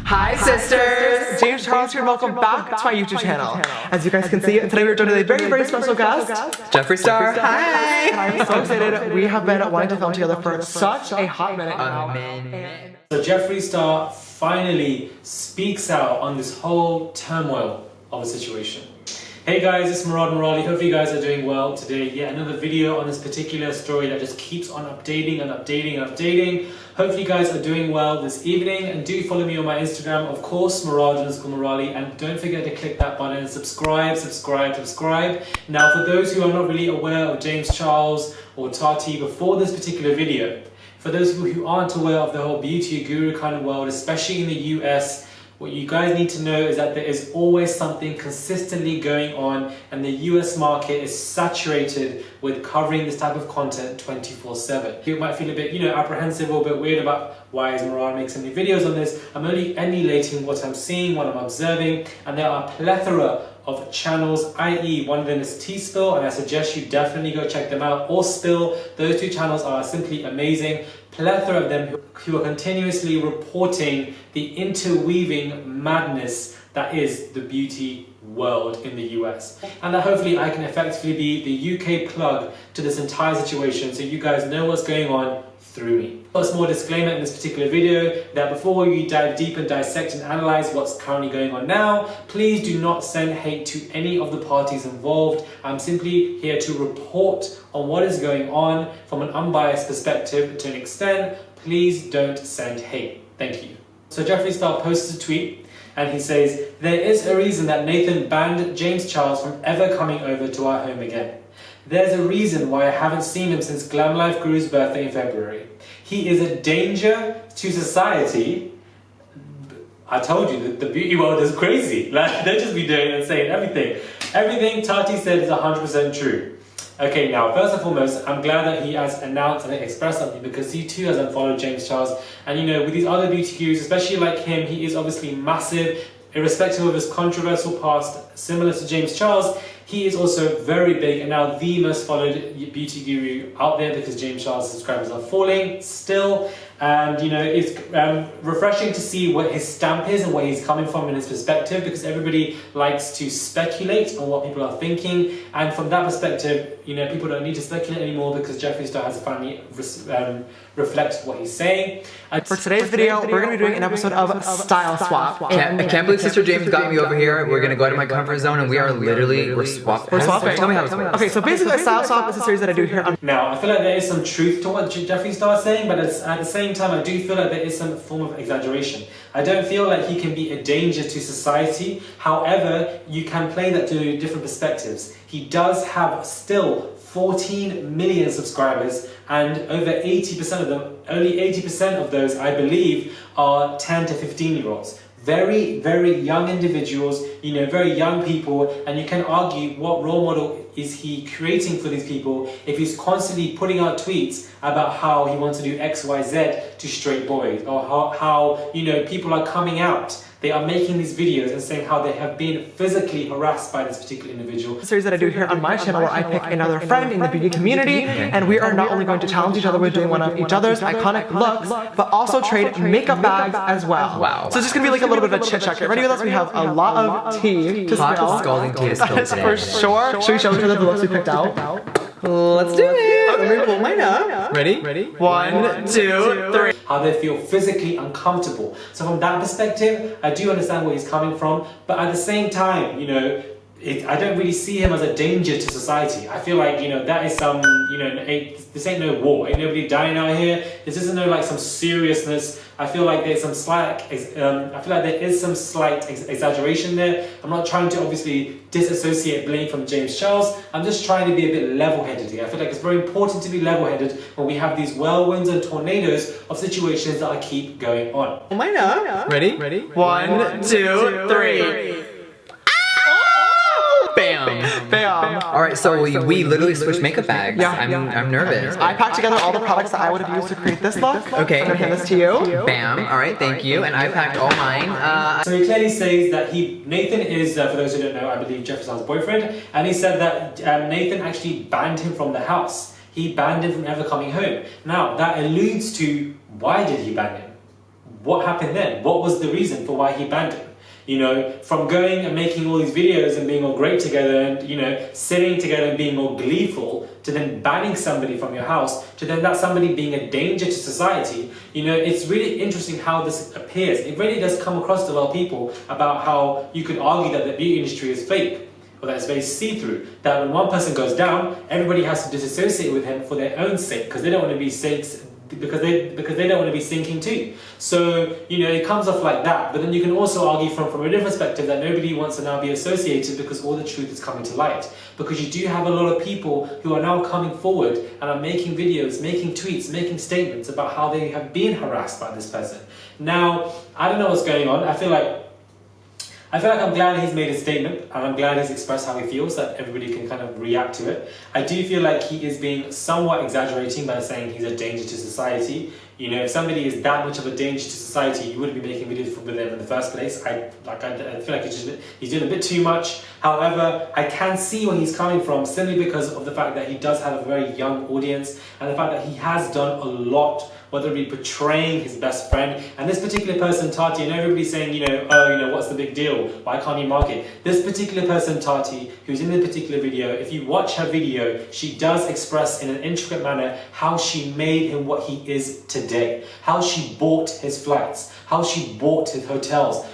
Hi sisters! James Charles here and welcome back to my YouTube channel. As you guys can see, today we're joined with a very special guest, Jefree Star. Hi! And I'm so excited. We have been wanting to film together for such a hot minute now. So Jefree Star finally speaks out on this whole turmoil of a situation. Hey guys, it's Murad Murali. Hope you guys are doing well today. Yet another video on this particular story that just keeps on updating and updating and updating. Hopefully you guys are doing well this evening, and do follow me on my Instagram, of course, Murad_Murali, and don't forget to click that button and subscribe. Now for those who are not really aware of James Charles or Tati before this particular video, for those who aren't aware of the whole beauty guru kind of world, especially in the US, what you guys need to know is that there is always something consistently going on, and the US market is saturated with covering this type of content 24/7. You might feel a bit, apprehensive or a bit weird about why is Murad making so many videos on this. I'm only emulating what I'm seeing, what I'm observing, and there are a plethora of channels, i.e. one of them is T-Spill, and I suggest you definitely go check them out, or Spill. Those two channels are simply amazing. Plethora of them who are continuously reporting the interweaving madness that is the beauty world in the US. And that hopefully I can effectively be the UK plug to this entire situation so you guys know what's going on through me. A small disclaimer in this particular video that before we dive deep and dissect and analyze what's currently going on now, please do not send hate to any of the parties involved. I'm simply here to report on what is going on from an unbiased perspective to an extent. Please don't send hate. Thank you. So Jefree Star posts a tweet and he says, "There is a reason that Nathan banned James Charles from ever coming over to our home again. There's a reason why I haven't seen him since Glam Life Guru's birthday in February. He is a danger to society." I told you that the beauty world is crazy. Like, they just be doing and saying everything. Everything Tati said is 100% true. Okay, now, first and foremost, I'm glad that he has announced and expressed something, because he too has unfollowed James Charles. And with these other beauty gurus, especially like him, he is obviously massive, irrespective of his controversial past, similar to James Charles. He is also very big and now the most followed beauty guru out there, because James Charles' subscribers are falling still. And it's refreshing to see what his stamp is and where he's coming from in his perspective, because everybody likes to speculate on what people are thinking. And from that perspective, people don't need to speculate anymore, because Jefree Star has finally reflected what he's saying. For today's video, we're going to be doing an episode of Style Swap. I can't believe Sister James got me over here. We're going to go out of my comfort zone, and we're swapping. We're swapping. Tell me how it's going. Okay, so basically a Style Swap is a series that I do here on... Now, I feel like there is some truth to what Jefree Star is saying, but at the same time, I do feel like there is some form of exaggeration. I don't feel like he can be a danger to society. However, you can play that to different perspectives. He does have still 14 million subscribers, and over 80% of them, only 80% of those, I believe, are 10 to 15-year-olds. Very young individuals, very young people, and you can argue what role model is he creating for these people if he's constantly putting out tweets about how he wants to do X, Y, Z to straight boys, or how people are coming out. They are making these videos and saying how they have been physically harassed by this particular individual. A series that I do here on my channel where I pick another friend in the beauty community, and we are not only going to challenge each other with doing one of each other's iconic looks, but also trade makeup bags as well. Wow. So it's just going to be like a little bit of a chit chat. Get ready with us. We have a lot of tea to spill. Scalding tea to spill today. For sure. Should we show each other the looks we picked out? Let's do it. Let me pull mine up. Ready? 1, 2, 3. How they feel physically uncomfortable. So from that perspective, I do understand where he's coming from, but at the same time, I don't really see him as a danger to society. I feel like, that is some, this ain't no war. Ain't nobody dying out here. This isn't no like some seriousness. I feel like there's some slight, exaggeration there. I'm not trying to obviously disassociate blame from James Charles. I'm just trying to be a bit level-headed here. I feel like it's very important to be level-headed when we have these whirlwinds and tornadoes of situations that keep going on. Mine up. Ready? 1, 2, 3. Bam. All right, so we literally switched makeup bags. Yeah. I'm nervous. I packed together all the products that I would have used to create this look. Okay. I'm gonna hand this to you. Bam. All right, thank you. And I packed all mine. So he clearly says that Nathan is, for those who don't know, I believe Jeffree Star's boyfriend, and he said that Nathan actually banned him from the house. He banned him from ever coming home. Now, that alludes to, why did he ban him? what happened then? What was the reason for why he banned him? You know, from going and making all these videos and being all great together and, you know, sitting together and being all gleeful, to then banning somebody from your house, to then that somebody being a danger to society. You know, it's really interesting how this appears. It really does come across to a lot of people about how you could argue that the beauty industry is fake, or that it's very see-through, that when one person goes down, everybody has to disassociate with him for their own sake, because they don't want to be because they don't want to be sinking too. So, you know, it comes off like that. But then you can also argue from a different perspective that nobody wants to now be associated because all the truth is coming to light. Because you do have a lot of people who are now coming forward and are making videos, making tweets, making statements about how they have been harassed by this person. Now, I don't know what's going on. I feel like I'm glad he's made a statement, and I'm glad he's expressed how he feels, that everybody can kind of react to it. I do feel like he is being somewhat exaggerating by saying he's a danger to society. You know, if somebody is that much of a danger to society, you wouldn't be making videos with them in the first place. I feel like he's doing a bit too much. However, I can see where he's coming from, simply because of the fact that he does have a very young audience, and the fact that he has done a lot, whether it be portraying his best friend. And this particular person, Tati, and everybody's saying, you know, oh, you know, what's the big deal? Why can't you mark it? This particular person, Tati, who's in the particular video, if you watch her video, she does express in an intricate manner how she made him what he is today, how she bought his flights, how she bought his hotels,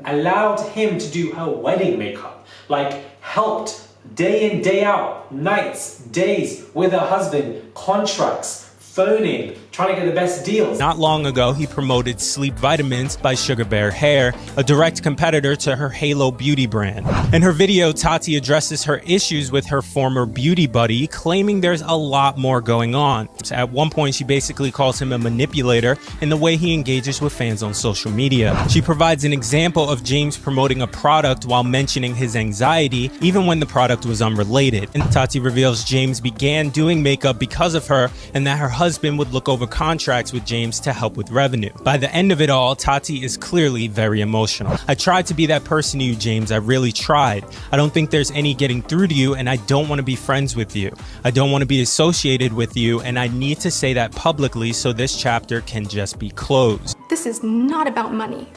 allowed him to do her wedding makeup, like helped day in, day out, nights, days with her husband, contracts, phoning, trying to get the best deals. Not long ago, he promoted Sleep Vitamins by Sugar Bear Hair, a direct competitor to her Halo beauty brand. In her video, Tati addresses her issues with her former beauty buddy, claiming there's a lot more going on. At one point, she basically calls him a manipulator in the way he engages with fans on social media. She provides an example of James promoting a product while mentioning his anxiety, even when the product was unrelated. And Tati reveals James began doing makeup because of her, and that her husband would look over contracts with James to help with revenue. By the end of it all, Tati is clearly very emotional. I tried to be that person to you, James. I really tried. I don't think there's any getting through to you, and I don't want to be friends with you. I don't want to be associated with you, and I need to say that publicly so this chapter can just be closed. This is not about money.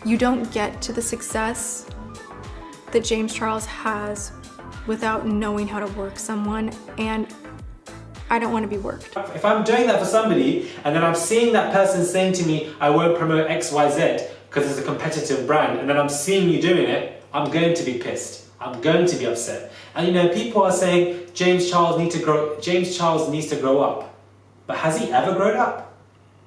You don't get to the success that James Charles has without knowing how to work someone, and I don't want to be worked. If I'm doing that for somebody and then I'm seeing that person saying to me, I won't promote XYZ because it's a competitive brand, and then I'm seeing you doing it, I'm going to be pissed. I'm going to be upset. And you know, people are saying James Charles needs to grow up. But has he ever grown up?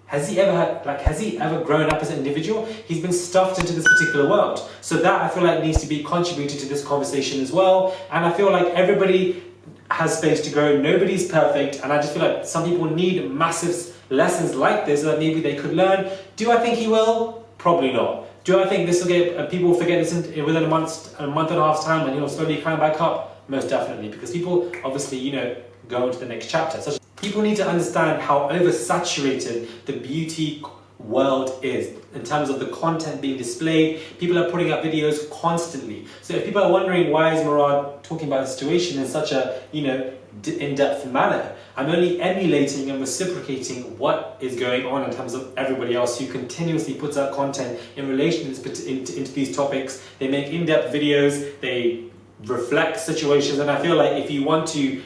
Has he ever grown up as an individual? He's been stuffed into this particular world. So that, I feel like, needs to be contributed to this conversation as well. And I feel like everybody has space to grow. Nobody's perfect, and I just feel like some people need massive lessons like this so that maybe they could learn. Do I think he will? Probably not. Do I think this will get people will forget this within a month and a half's time, and he'll slowly climb back up? Most definitely, because people obviously, you know, go into the next chapter. So people need to understand how oversaturated the beauty world is in terms of the content being displayed. People are putting up videos constantly. So if people are wondering why is Murad talking about the situation in such a, you know, in-depth manner, I'm only emulating and reciprocating what is going on in terms of everybody else who continuously puts out content in relation into these topics. They make in-depth videos, they reflect situations, and I feel like if you want to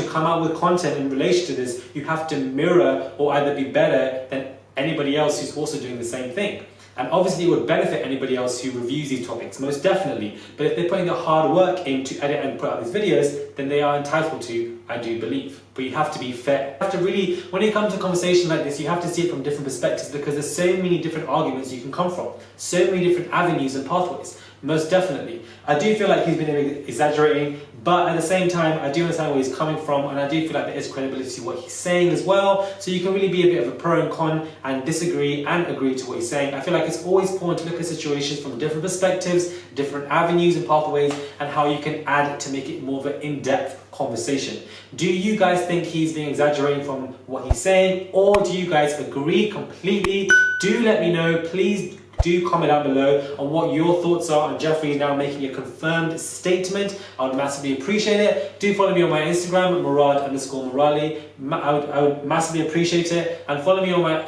come out with content in relation to this, you have to mirror or either be better than anybody else who's also doing the same thing. And obviously it would benefit anybody else who reviews these topics, most definitely. But if they're putting the hard work in to edit and put out these videos, then they are entitled to, I do believe. But you have to be fair. You have to really, when it comes to a conversation like this, you have to see it from different perspectives, because there's so many different arguments you can come from. So many different avenues and pathways. Most definitely. I do feel like he's been exaggerating, but at the same time, I do understand where he's coming from, and I do feel like there is credibility to what he's saying as well. So you can really be a bit of a pro and con and disagree and agree to what he's saying. I feel like it's always important to look at situations from different perspectives, different avenues and pathways, and how you can add to make it more of an in-depth conversation. Do you guys think he's being exaggerating from what he's saying, or do you guys agree completely? Do let me know, please. Do comment down below on what your thoughts are on Jefree now making a confirmed statement. I would massively appreciate it. Do follow me on my Instagram, Murad_Murali. I would massively appreciate it. And follow me on my,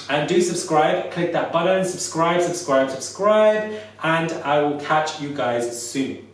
and do subscribe. Click that button, subscribe. And I will catch you guys soon.